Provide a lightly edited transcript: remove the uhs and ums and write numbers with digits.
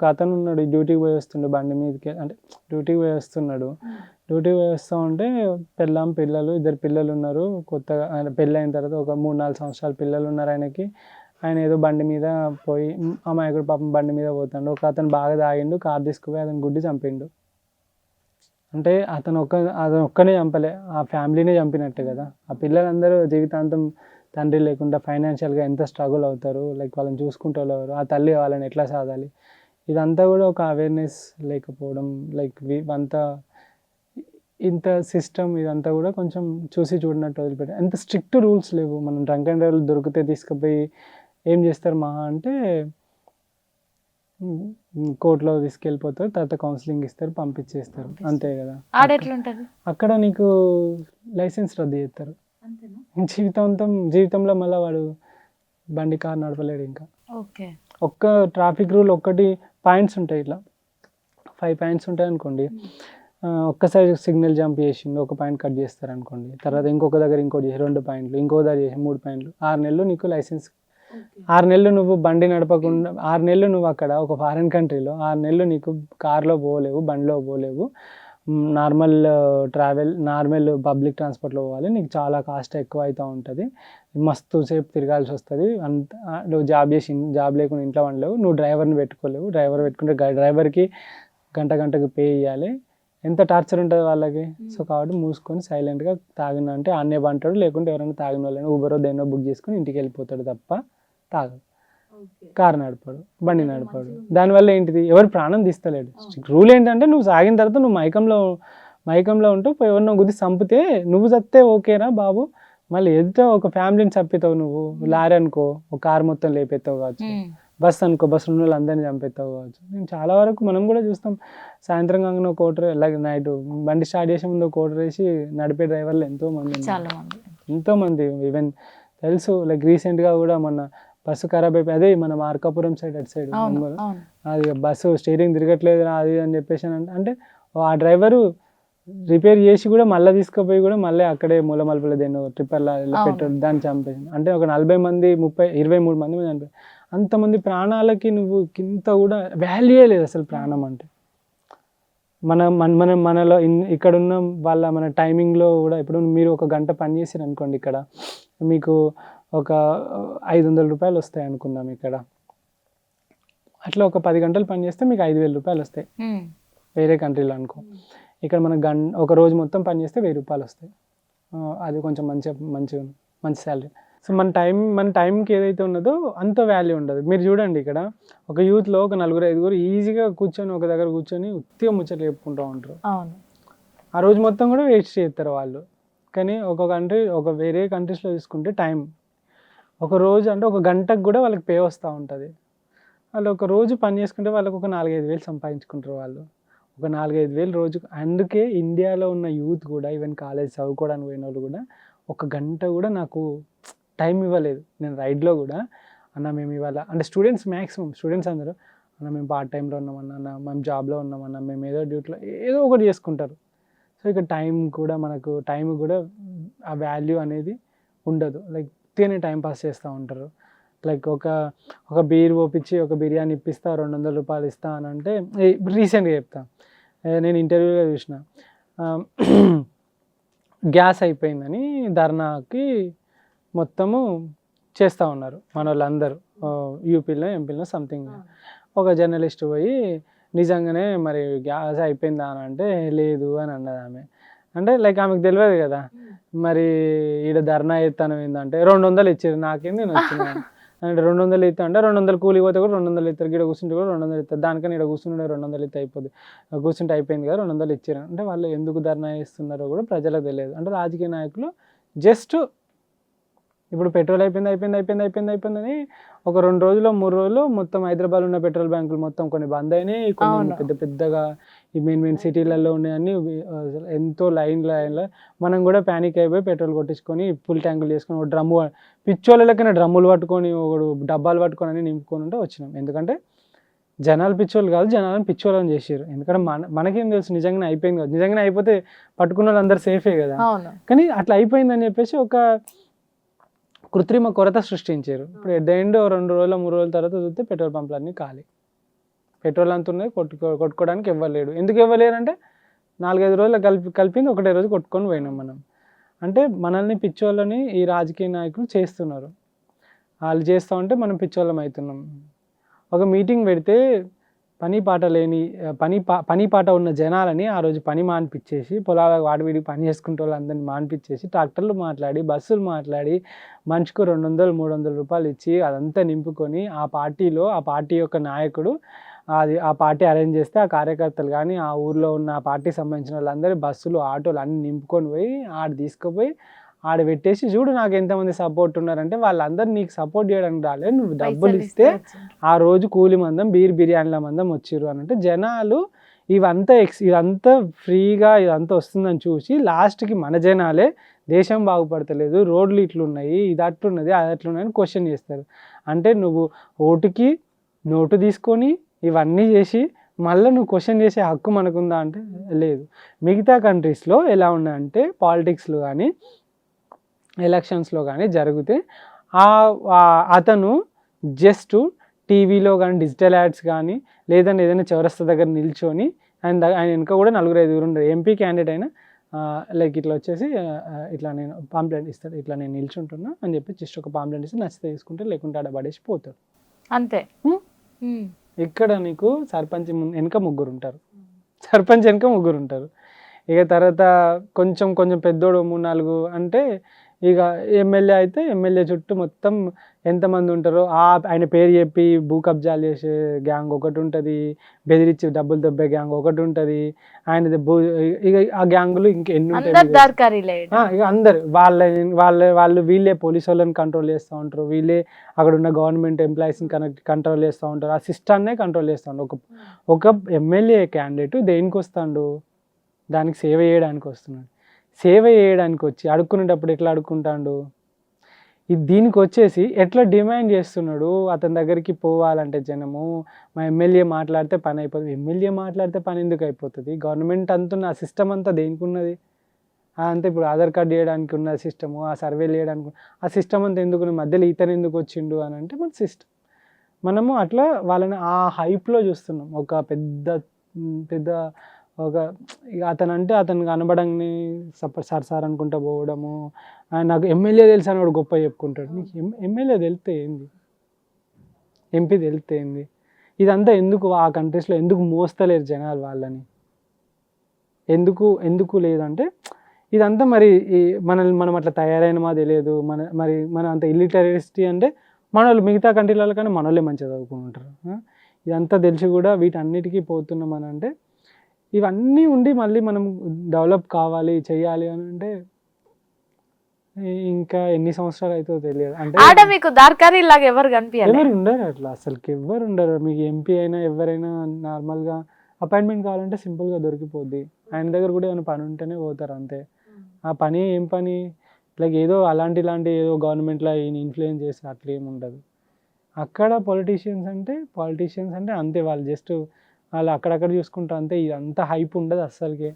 ఒక అతను ఉన్నాడు, డ్యూటీకి పోయి వస్తుండే బండి మీదకి, అంటే డ్యూటీకి పోయి వస్తున్నాడు. డ్యూటీకి పోయి వస్తూ ఉంటే పిల్లలు 2 పిల్లలు ఉన్నారు. కొత్తగా ఆయన పెళ్ళి అయిన తర్వాత ఒక 3-4 సంవత్సరాల పిల్లలు ఉన్నారు ఆయనకి. ఆయన ఏదో బండి మీద పోయి అమాయకుడు పాపం బండి మీద పోతాడు. ఒక అతను బాగా తాగిండు, కారు తీసుకుపోయి అతను గుద్ది చంపిండు. అంటే అతను ఒక్కనే చంపలే, ఆ ఫ్యామిలీనే చంపినట్టే కదా. ఆ పిల్లలందరూ జీవితాంతం తండ్రి లేకుండా ఫైనాన్షియల్గా ఎంత స్ట్రగుల్ అవుతారు, లైక్ వాళ్ళని చూసుకుంటూ ఎవరు, ఆ తల్లి వాళ్ళని ఎట్లా సాధాలి, ఇదంతా కూడా ఒక అవేర్నెస్ లేకపోవడం, లైక్ అంతా ఇంత సిస్టమ్ ఇదంతా కూడా కొంచెం చూసి చూడనట్టు వదిలిపెట్టారు. ఎంత స్ట్రిక్ట్ రూల్స్ లేవు. మనం డ్రంక్ అండ్ డ్రైవ్ దొరికితే తీసుకుపోయి ఏం చేస్తారు మహా అంటే కోర్టులో తీసుకెళ్ళిపోతారు, తర్వాత కౌన్సిలింగ్ ఇస్తారు, పంపించేస్తారు, అంతే కదా. అక్కడ నీకు లైసెన్స్ రద్దు చేస్తారు. జీవితంలో మళ్ళీ వాడు బండి కారు నడపలేడు. ఇంకా ఒక్క ట్రాఫిక్ రూల్ ఒక్కటి పాయింట్స్ ఉంటాయి, ఇట్లా 5 పాయింట్స్ ఉంటాయి అనుకోండి. ఒక్కసారి సిగ్నల్ జంప్ చేసిండు, 1 పాయింట్ కట్ చేస్తారు అనుకోండి. తర్వాత ఇంకొక దగ్గర ఇంకోటి చేసి 2 పాయింట్లు, ఇంకో దగ్గర చేసి 3 పాయింట్లు. 6 నెలలు నీకు లైసెన్స్. 6 నెలలు నువ్వు బండి నడపకుండా, 6 నెలలు నువ్వు అక్కడ ఒక ఫారిన్ కంట్రీలో 6 నెలలు నీకు కార్లో పోలేవు, బండిలో పోలేవు, నార్మల్ పబ్లిక్ ట్రాన్స్పోర్ట్లో పోవాలి. నీకు చాలా కాస్ట్ ఎక్కువ అవుతూ ఉంటుంది, మస్తు సేపు తిరగాల్సి వస్తుంది. నువ్వు జాబ్ లేకుండా ఇంట్లో ఉండలేవు, నువ్వు డ్రైవర్ని పెట్టుకోలేవు, డ్రైవర్ పెట్టుకుంటే డ్రైవర్కి గంటకు పే ఇవ్వాలి. ఎంత టార్చర్ ఉంటుంది వాళ్ళకి. సో కాబట్టి మూసుకొని సైలెంట్గా తాగిన అంటే ఆన్నే బంటాడు, లేకుంటే ఎవరైనా తాగిన వాళ్ళని ఊబరో దేన్నో బుక్ చేసుకొని ఇంటికి వెళ్ళిపోతాడు తప్ప తాగడు, కారు నడపాడు, బండి నడపాడు. దానివల్ల ఏంటిది, ఎవరు ప్రాణం తీస్తలేడు. రూల్ ఏంటంటే నువ్వు సాగిన తర్వాత నువ్వు మైకంలో ఉంటూ ఎవరినో గుద్ది చంపితే నువ్వు చస్తే ఓకేరా బాబు, మళ్ళీ ఎంతో ఒక ఫ్యామిలీని చంపుతావు. నువ్వు లారీ అనుకో, ఒక కారు మొత్తం లేపేస్తావు కావచ్చు, బస్ అనుకో, బస్సు ఉన్న వాళ్ళు అందరినీ చంపేస్తావు కావచ్చు. నేను చాలా వరకు మనం కూడా చూస్తాం, సాయంత్రం కాగానే ఒక కోటర్, అలాగే నైట్ బండి స్టార్ట్ చేసే ముందు ఒక కోటర్ వేసి నడిపే డ్రైవర్లు ఎంతోమంది ఈవెన్ తెలుసు. లైక్ రీసెంట్గా కూడా మొన్న బస్సు ఖరాబ్ అయిపోయి, అదే మన మార్కాపురం సైడ్, అటు సైడ్ అది బస్సు స్టీరింగ్ తిరగట్లేదు అది అని చెప్పేసి అంటే ఆ డ్రైవరు రిపేర్ చేసి కూడా మళ్ళీ తీసుకుపోయి కూడా మళ్ళీ అక్కడే మూలమలుపులో దేన్నో ట్రిప్పర్లా పెట్రోల్ దాన్ని చంపేసింది. అంటే ఒక 40 మంది 23 మంది చనిపోయి, అంతమంది ప్రాణాలకి నువ్వు ఇంత కూడా వాల్యూ లేదు అసలు. ప్రాణం అంటే మనలో ఇక్కడ ఉన్న వాళ్ళ మన టైమింగ్లో కూడా, ఇప్పుడు మీరు 1 గంట పని చేసారు అనుకోండి, ఇక్కడ మీకు ఒక 500 రూపాయలు వస్తాయి అనుకుందాం. ఇక్కడ అట్లా ఒక 10 గంటలు పని చేస్తే మీకు 5,000 రూపాయలు వస్తాయి వేరే కంట్రీలో అనుకో. ఇక్కడ మన ఒక రోజు మొత్తం పని చేస్తే 1000 రూపాయలు వస్తాయి. అది కొంచెం మంచి శాలరీ. సో మన టైంకి ఏదైతే ఉన్నదో అంత వాల్యూ ఉండదు. మీరు చూడండి, ఇక్కడ ఒక యూత్లో ఒక 4-5 ఈజీగా కూర్చొని ఒక దగ్గర కూర్చొని ఉత్తిగా ముచ్చట్లు చెప్పుకుంటూ ఉంటారు. ఆ రోజు మొత్తం కూడా వేస్ట్ చేస్తారు వాళ్ళు. కానీ వేరే కంట్రీస్లో తీసుకుంటే టైం, ఒక రోజు అంటే 1 గంటకు కూడా వాళ్ళకి పే వస్తూ ఉంటుంది. వాళ్ళు ఒక రోజు పని చేసుకుంటే వాళ్ళకి ఒక 4-5 వేలు సంపాదించుకుంటారు వాళ్ళు, ఒక 4-5 వేలు రోజుకు. అందుకే ఇండియాలో ఉన్న యూత్ కూడా, ఈవెన్ కాలేజ్ చదువుకోవడానికి పోయిన వాళ్ళు కూడా 1 గంట కూడా నాకు టైం ఇవ్వలేదు. నేను రైడ్లో కూడా అన్న మేము ఇవాళ, అంటే స్టూడెంట్స్ అందరూ అన్న మేము పార్ట్ టైంలో ఉన్నామన్న, మేము జాబ్లో ఉన్నామన్న, మేము ఏదో డ్యూటీలో ఏదో ఒకటి చేసుకుంటారు. సో ఇక టైం కూడా ఆ వాల్యూ అనేది ఉండదు. లైక్ తినే టైం పాస్ చేస్తూ ఉంటారు. లైక్ ఒక బీర్ పోపించి ఒక బిర్యానీ ఇప్పిస్తా, 200 రూపాయలు ఇస్తా అని అంటే, రీసెంట్గా చెప్తా, నేను ఇంటర్వ్యూలో చూసిన, గ్యాస్ అయిపోయిందని ధర్నాకి మొత్తము చేస్తూ ఉన్నారు మన వాళ్ళందరూ, యూపీలో ఎంపీలో సంథింగ్. ఒక జర్నలిస్ట్ పోయి నిజంగానే మరి గ్యాస్ అయిపోయిందా అని అంటే లేదు అని అన్నది ఆమె. అంటే లైక్ ఆమెకు తెలియదు కదా, మరి ఈడ ధర్నా ఎత్తాను ఏంటంటే 200 ఇచ్చారు, నాకేంది నేను వచ్చిన అంటే 200 ఇస్తా అంటే 200 కూలి పోతే కూడా 200 ఇస్తారు, ఇక్కడ కూర్చుంటే కూడా 200 ఇస్తారు, దానికని ఇక్కడ కూర్చుంటే 200 ఇస్తే అయిపోద్ది, కూర్చుంటే అయిపోయింది కదా 200 ఇచ్చారు. అంటే వాళ్ళు ఎందుకు ధర్నా చేస్తున్నారో కూడా ప్రజలకు తెలియదు. అంటే రాజకీయ నాయకులు జస్ట్ ఇప్పుడు పెట్రోల్ అయిపోయిందని ఒక 2 రోజులు 3 రోజులు మొత్తం హైదరాబాద్ ఉన్న పెట్రోల్ బ్యాంకులు మొత్తం కొన్ని బంద్ అయినాయి, కొన్ని పెద్దగా ఈ మెయిన్ సిటీలలో ఉన్నాయన్నీ ఎంతో లైన్లో మనం కూడా ప్యానిక్ అయిపోయి పెట్రోల్ కొట్టించుకొని ఫుల్ ట్యాంకులు చేసుకొని ఒక డ్రమ్ము, పిచ్చోళ్ళకైనా డ్రమ్ములు పట్టుకొని ఒకడు డబ్బాలు పట్టుకొని అని నింపుకొని ఉంటే వచ్చినాం. ఎందుకంటే జనాలు పిచ్చోళ్ళు కాదు, జనాలను పిచ్చోళ్ళని చేసారు. ఎందుకంటే మనకేం తెలుసు నిజంగానే అయిపోయింది కాదు, నిజంగానే అయిపోతే పట్టుకున్న వాళ్ళు అందరు సేఫే కదా. కానీ అట్లా అయిపోయిందని చెప్పేసి ఒక కృత్రిమ కొరత సృష్టించారు. ఇప్పుడు ఎట్ ద ఎండ్ 2 రోజులు 3 రోజుల తర్వాత చూస్తే పెట్రోల్ పంపులన్నీ ఖాళీ. పెట్రోల్ అంత ఉన్నది, కొట్టుకోవడానికి ఇవ్వలేడు. ఎందుకు ఇవ్వలేరు అంటే 4-5 రోజులు కలిపింది ఒకటే రోజు కొట్టుకొని పోయినాం మనం. అంటే మనల్ని పిచ్చోళ్ళని ఈ రాజకీయ నాయకులు చేస్తున్నారు. వాళ్ళు చేస్తూ ఉంటే మనం పిచ్చోళ్ళం అవుతున్నాం. ఒక మీటింగ్ పెడితే పని పాట ఉన్న జనాలని ఆ రోజు పని మానిపించేసి, పొలాలకు వాడి వీడికి పని చేసుకుంటే వాళ్ళందరినీ మానిపించేసి, ట్రాక్టర్లు మాట్లాడి, బస్సులు మాట్లాడి, మనిషికి 200-300 రూపాయలు ఇచ్చి అదంతా నింపుకొని ఆ పార్టీ యొక్క నాయకుడు ఆ పార్టీ అరేంజ్ చేస్తే ఆ కార్యకర్తలు కానీ, ఆ ఊర్లో ఉన్న ఆ పార్టీకి సంబంధించిన వాళ్ళందరూ బస్సులు, ఆటోలు అన్నీ నింపుకొని పోయి తీసుకుపోయి పెట్టేసి, చూడు నాకు ఎంతమంది సపోర్ట్ ఉన్నారంటే, వాళ్ళందరూ నీకు సపోర్ట్ చేయడానికి రాలేదు, నువ్వు డబ్బులు ఇస్తే ఆ రోజు కూలి మందం, బిర్యానీల మందం వచ్చిర్రు అని అంటే, జనాలు ఇదంతా ఫ్రీగా ఇదంతా వస్తుందని చూసి లాస్ట్కి మన జనాలే దేశం బాగుపడతలేదు, రోడ్లు ఇట్లున్నాయి, ఇది అట్లున్నది, అది అట్లున్నది అని క్వశ్చన్ చేస్తారు. అంటే నువ్వు ఓటుకి నోటు తీసుకొని ఇవన్నీ చేసి మళ్ళీ నువ్వు క్వశ్చన్ చేసే హక్కు మనకుందా అంటే లేదు. మిగతా కంట్రీస్లో ఎలా ఉన్నాయంటే, పాలిటిక్స్లో కానీ ఎలక్షన్స్లో కానీ జరిగితే అతను జస్ట్ టీవీలో కానీ, డిజిటల్ యాడ్స్ కానీ, లేదంటే ఏదైనా చౌరస్తా దగ్గర నిల్చొని ఆయన వెనుక కూడా 4-5 ఉండరు. ఎంపీ క్యాండిడేట్ అయినా లైక్ ఇట్లా వచ్చేసి ఇట్లా నేను పాంప్లెట్ ఇస్తాడు, ఇట్లా నేను నిల్చుంటున్నా అని చెప్పి జస్ట్ ఒక పాంప్లెట్ ఇస్తే నచ్చితే తీసుకుంటే, లేకుంటే ఆడ పడేసి పోతాడు అంతే. ఇక్కడ నీకు సర్పంచ్ వెనుక 3 ఉంటారు, సర్పంచ్ వెనుక 3 ఉంటారు. ఇక తర్వాత కొంచెం పెద్దోడు 3-4 అంటే, ఇక ఎమ్మెల్యే అయితే ఎమ్మెల్యే చుట్టూ మొత్తం ఎంతమంది ఉంటారో ఆయన పేరు చెప్పి భూ కబ్జాలు చేసే గ్యాంగ్ ఒకటి ఉంటుంది, బెదిరించి డబ్బులు దొబ్బే గ్యాంగ్ ఒకటి ఉంటుంది, ఆయన ఇక ఆ గ్యాంగులు ఇంకెన్ని ఉంటాయి. ఇక అందరు వాళ్ళు వీళ్ళే పోలీసు వాళ్ళని కంట్రోల్ చేస్తూ ఉంటారు, వీళ్ళే అక్కడ ఉన్న గవర్నమెంట్ ఎంప్లాయీస్ని కంట్రోల్ చేస్తూ ఉంటారు, ఆ సిస్టాన్నే కంట్రోల్ చేస్తూ ఉంటారు. ఒక ఎమ్మెల్యే క్యాండిడేట్ దేనికి వస్తాడు? దానికి సేవ చేయడానికి వస్తున్నాడు. సేవ చేయడానికి వచ్చి అడుక్కునేటప్పుడు ఎట్లా అడుక్కుంటాడు? దీనికి వచ్చేసి ఎట్లా డిమాండ్ చేస్తున్నాడు? అతని దగ్గరికి పోవాలంటే జనము, మా ఎమ్మెల్యే మాట్లాడితే పని అయిపోతుంది. ఎమ్మెల్యే మాట్లాడితే పని ఎందుకు అయిపోతుంది? గవర్నమెంట్ అంతున్న ఆ సిస్టమ్ అంతా దేనికి ఉన్నది? అంతే. ఇప్పుడు ఆధార్ కార్డు చేయడానికి ఉన్న సిస్టము, ఆ సర్వేలు చేయడానికి ఆ సిస్టమ్ అంతా ఎందుకు, మధ్యలో ఇతను ఎందుకు వచ్చిండు అని అంటే మన సిస్టమ్. మనము అట్లా వాళ్ళని ఆ హైప్లో చూస్తున్నాం. ఒక పెద్ద ఒక అతను అంటే అతను కనబడంగానే సార్ అనుకుంటా పోవడము, నాకు ఎమ్మెల్యే తెలుసు అని వాడు గొప్ప చెప్పుకుంటాడు. నీకు ఎమ్మెల్యే తెలితే ఏంది, ఎంపీ తెలితే ఏంది? ఇదంతా ఎందుకు ఆ కంట్రీస్లో ఎందుకు మోస్తలేరు జనాలు వాళ్ళని? ఎందుకు లేదంటే ఇదంతా మరి మనం అట్లా తయారైనమా తెలియదు. మన అంత ఇల్లిటరసీ అంటే మన వాళ్ళు మిగతా కంట్రీలలో కానీ మన వాళ్ళే మంచిగా చదువుకుని ఉంటారు. ఇదంతా తెలిసి కూడా వీటన్నిటికీ పోతున్నాం అని అంటే, ఇవన్నీ ఉండి మళ్ళీ మనం డెవలప్ కావాలి, చెయ్యాలి అని అంటే ఇంకా ఎన్ని సంవత్సరాలు అవుతుందో తెలియదు. అంటే మీకు దార్కారీ లాగా ఎవరు కనిపించారు? ఎవరు ఉండరు అట్లా, అసలుకి ఎవరు ఉండరు. మీకు ఎంపీ అయినా ఎవరైనా నార్మల్గా అపాయింట్మెంట్ కావాలంటే సింపుల్గా దొరికిపోద్ది. ఆయన దగ్గర కూడా ఏమైనా పని ఉంటేనే పోతారు అంతే. ఆ పని ఏం పని, లైక్ ఏదో అలాంటి ఏదో గవర్నమెంట్లో ఈయన ఇన్ఫ్లుయెన్స్ చేసి అట్లా ఏమి ఉండదు. అక్కడ పాలిటీషియన్స్ అంటే అంతే, వాళ్ళు జస్ట్ వాళ్ళు అక్కడక్కడ చూసుకుంటారు అంతే. ఇదంతా హైప్ ఉండదు అస్సలకే.